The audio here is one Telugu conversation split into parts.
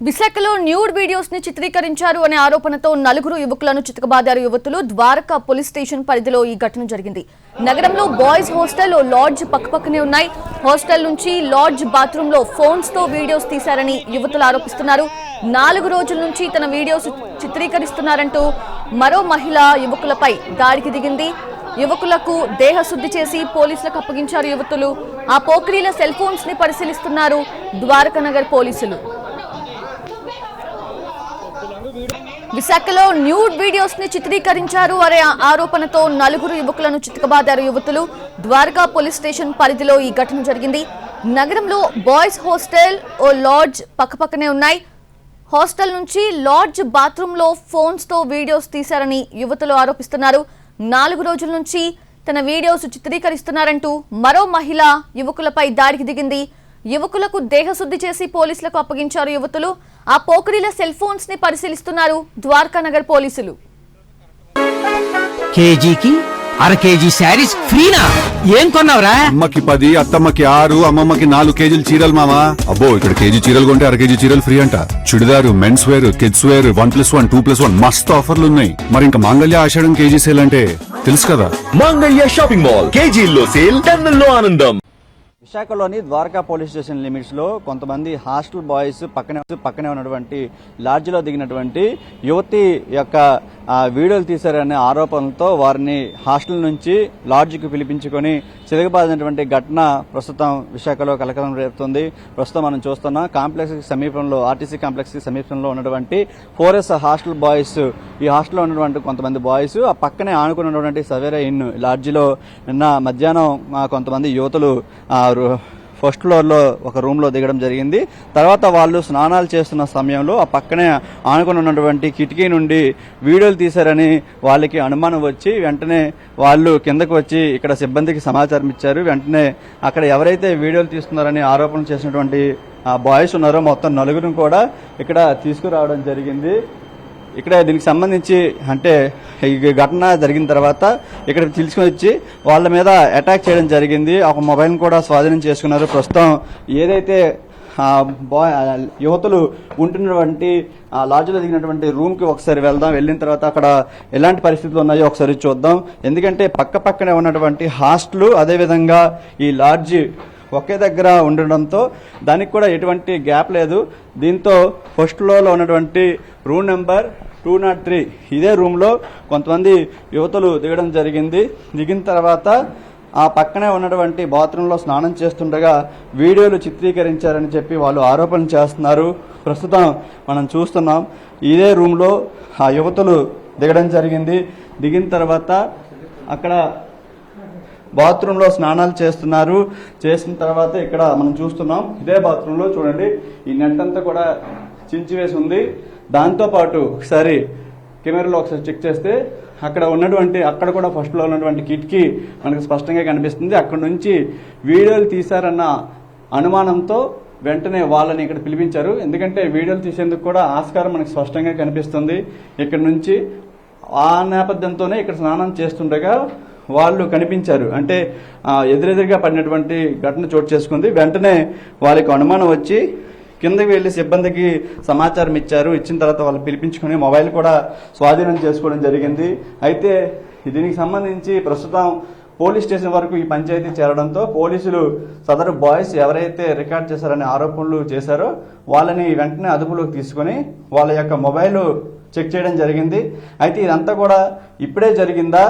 విశాఖలో న్యూడ్ వీడియోస్ ని చిత్రీకరించారు అనే ఆరోపణతో నలుగురు యువకులను చితకబాదారు యువతులు. ద్వారకా పోలీస్ స్టేషన్ పరిధిలో ఈ ఘటన జరిగింది. నగరంలో బాయ్స్ హాస్టల్, లాడ్జ్ పక్కపక్కనే ఉన్నాయి. హాస్టల్ నుంచి లాడ్జ్ బాత్రూమ్ లో ఫోన్స్ తో వీడియోస్ తీశారని యువతులు ఆరోపిస్తున్నారు. 4 రోజుల నుంచి తన వీడియోస్ చిత్రీకరిస్తున్నారంటూ మరో మహిళ యువకులపై దాడికి దిగింది. యువకులకు దేహశుద్ధి చేసి పోలీసులకు అప్పగించారు యువతులు. ఆ పోక్రీల సెల్ ఫోన్స్ ని పరిశీలిస్తున్నారు ద్వారకా నగర్ పోలీసులు. విశాఖలో న్యూడ్ వీడియోస్ ని చిత్రీకరించారు అనే ఆరోపణతో నలుగురు యువకులను చితకబాదారు యువతులు. ద్వారకా పోలీస్ స్టేషన్ పరిధిలో ఈ ఘటన జరిగింది. నగరంలో బాయ్స్ హాస్టల్, ఓ లాడ్జ్ పక్కపక్కనే ఉన్నాయి. హాస్టల్ నుంచి లాడ్జ్ బాత్రూమ్ లో ఫోన్స్ తో వీడియోస్ తీశారని యువతులు ఆరోపిస్తున్నారు. 4 రోజుల నుంచి తన వీడియోస్ చిత్రీకరిస్తున్నారంటూ మరో మహిళ యువకులపై దాడికి దిగింది. యువకులకు దేహశుద్ధి చేసి పోలీసులకు అప్పగించారు యువతులు. ఆ పోకరీల సెల్ ఫోన్స్ ని పరిశీలిస్తున్నారు ద్వారకా నగర్ పోలీసులు. కేజీకి అర కేజీ శారీస్ ఫ్రీనా? ఏం కొన్నావురా? అమ్మకి 10, అత్తమ్మకి 6, అమ్మమ్మకి 4 కేజీలు చీరలు మామా. అబ్బో, ఇక్కడ కేజీ చీరలు కొంటే అర కేజీ చీరలు ఫ్రీ అంట. Churidar, men's wear, kids wear 1+1, 2+1 మస్తు ఆఫర్లు ఉన్నాయి. మరి ఇంకా మాంగళ్య ఆషాఢం కేజీ సేల్ అంటే తెలుసు కదా. మాంగళ్య షాపింగ్ మాల్, కేజీల్లో సేల్, టన్నుల్లో ఆనందం. విశాఖలోని ద్వారకా పోలీస్ స్టేషన్ లిమిట్స్లో కొంతమంది హాస్టల్ బాయ్స్ పక్కనే ఉన్నటువంటి లాడ్జ్లో దిగినటువంటి యువతి యొక్క వీడియోలు తీశారనే ఆరోపణలతో వారిని హాస్టల్ నుంచి లాడ్జ్కి పిలిపించుకొని చితకబాదినటువంటి ఘటన ప్రస్తుతం విశాఖలో కలకలం రేపుతుంది. ప్రస్తుతం మనం చూస్తున్నాం కాంప్లెక్స్ సమీపంలో, ఆర్టీసీ కాంప్లెక్స్ సమీపంలో ఉన్నటువంటి 4S హాస్టల్ బాయ్స్, ఈ హాస్టల్లో ఉన్నటువంటి కొంతమంది బాయ్స్ ఆ పక్కనే ఆనుకున్నటువంటి సవేరా ఇన్ లాడ్జిలో నిన్న మధ్యాహ్నం కొంతమంది యువతులు ఫస్ట్ ఫ్లోర్లో ఒక రూమ్లో దిగడం జరిగింది. తర్వాత వాళ్ళు స్నానాలు చేస్తున్న సమయంలో ఆ పక్కనే ఆనుకుని ఉన్నటువంటి కిటికీ నుండి వీడియోలు తీశారని వాళ్ళకి అనుమానం వచ్చి వెంటనే వాళ్ళు కిందకు వచ్చి ఇక్కడ సిబ్బందికి సమాచారం ఇచ్చారు. వెంటనే అక్కడ ఎవరైతే వీడియోలు తీస్తున్నారని ఆరోపణ చేసినటువంటి బాయ్స్ ఉన్నారో మొత్తం 4 కూడా ఇక్కడ తీసుకురావడం జరిగింది. ఇక్కడ దీనికి సంబంధించి అంటే ఈ ఘటన జరిగిన తర్వాత ఇక్కడ తీసుకుని వచ్చి వాళ్ళ మీద అటాక్ చేయడం జరిగింది. ఒక మొబైల్ కూడా స్వాధీనం చేసుకున్నారు. ప్రస్తుతం ఏదైతే యువతులు ఉంటున్నటువంటి లాడ్జ్లో దిగినటువంటి రూమ్కి ఒకసారి వెళ్దాం. వెళ్ళిన తర్వాత అక్కడ ఎలాంటి పరిస్థితులు ఉన్నాయో ఒకసారి చూద్దాం. ఎందుకంటే పక్కనే ఉన్నటువంటి హాస్టల్, అదేవిధంగా ఈ లాడ్జ్ ఒకే దగ్గర ఉండడంతో దానికి కూడా ఎటువంటి గ్యాప్ లేదు. దీంతో ఫస్ట్ ఫ్లోర్లో ఉన్నటువంటి రూమ్ నెంబర్ 203 ఇదే రూమ్లో కొంతమంది యువతులు దిగడం జరిగింది. దిగిన తర్వాత ఆ పక్కనే ఉన్నటువంటి బాత్రూంలో స్నానం చేస్తుండగా వీడియోలు చిత్రీకరించారని చెప్పి వాళ్ళు ఆరోపణ చేస్తున్నారు. ప్రస్తుతం మనం చూస్తున్నాం ఇదే రూమ్లో ఆ యువతులు దిగడం జరిగింది. దిగిన తర్వాత అక్కడ బాత్రూంలో స్నానాలు చేస్తున్నారు. చేసిన తర్వాత ఇక్కడ మనం చూస్తున్నాం ఇదే బాత్రూంలో చూడండి ఈ నెట్ అంతా కూడా చించివేసి ఉంది. దాంతోపాటు ఒకసారి కెమెరాలో ఒకసారి చెక్ చేస్తే అక్కడ కూడా ఫస్ట్ ఫ్లోర్ ఉన్నటువంటి కిటికీ మనకు స్పష్టంగా కనిపిస్తుంది. అక్కడ నుంచి వీడియోలు తీశారన్న అనుమానంతో వెంటనే వాళ్ళని ఇక్కడ పిలిపించారు. ఎందుకంటే వీడియోలు తీసేందుకు కూడా ఆస్కారం మనకు స్పష్టంగా కనిపిస్తుంది. ఇక్కడ నుంచి ఆ నేపథ్యంతోనే ఇక్కడ స్నానం చేస్తుండగా వాళ్ళు కనిపించారు. అంటే ఎదురెదురుగా పడినటువంటి ఘటన చోటు చేసుకుంది. వెంటనే వాళ్ళకి అనుమానం వచ్చి కిందకి వెళ్లి సిబ్బందికి సమాచారం ఇచ్చారు. ఇచ్చిన తర్వాత వాళ్ళు పిలిపించుకుని మొబైల్ కూడా స్వాధీనం చేసుకోవడం జరిగింది. అయితే దీనికి సంబంధించి ప్రస్తుతం పోలీస్ స్టేషన్ వరకు ఈ పంచాయతీ చేరడంతో పోలీసులు సదరు బాయ్స్ ఎవరైతే రికార్డ్ చేశారనే ఆరోపణలు చేశారో వాళ్ళని వెంటనే అదుపులోకి తీసుకుని వాళ్ళ యొక్క మొబైల్ చెక్ చేయడం జరిగింది. అయితే ఇదంతా కూడా ఇప్పుడే జరిగిందా,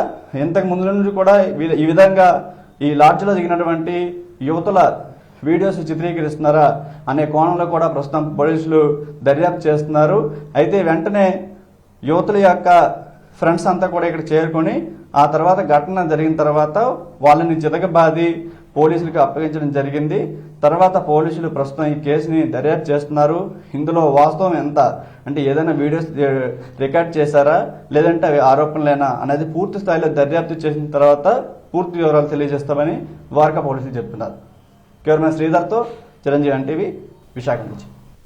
ఇంతకు ముందు నుంచి కూడా ఈ విధంగా ఈ లాడ్జ్లో దిగినటువంటి యువతుల వీడియోస్ చిత్రీకరిస్తున్నారా అనే కోణంలో కూడా ప్రస్తుతం పోలీసులు దర్యాప్తు చేస్తున్నారు. అయితే వెంటనే యువతుల యొక్క ఫ్రెండ్స్ అంతా కూడా ఇక్కడ చేరుకొని ఆ తర్వాత ఘటన జరిగిన తర్వాత వాళ్ళని చితకబాది పోలీసులకు అప్పగించడం జరిగింది. తర్వాత పోలీసులు ప్రస్తుతం ఈ కేసుని దర్యాప్తు చేస్తున్నారు. ఇందులో వాస్తవం ఎంత, అంటే ఏదైనా వీడియోస్ రికార్డ్ చేశారా లేదంటే అవి ఆరోపణలేనా అనేది పూర్తి స్థాయిలో దర్యాప్తు చేసిన తర్వాత పూర్తి వివరాలు తెలియజేస్తామని ద్వారకా పోలీసులు చెప్తున్నారు. కెమెరామెన్ శ్రీధర్తో చిరంజీవి ఎన్టీవీ విశాఖ నుంచి.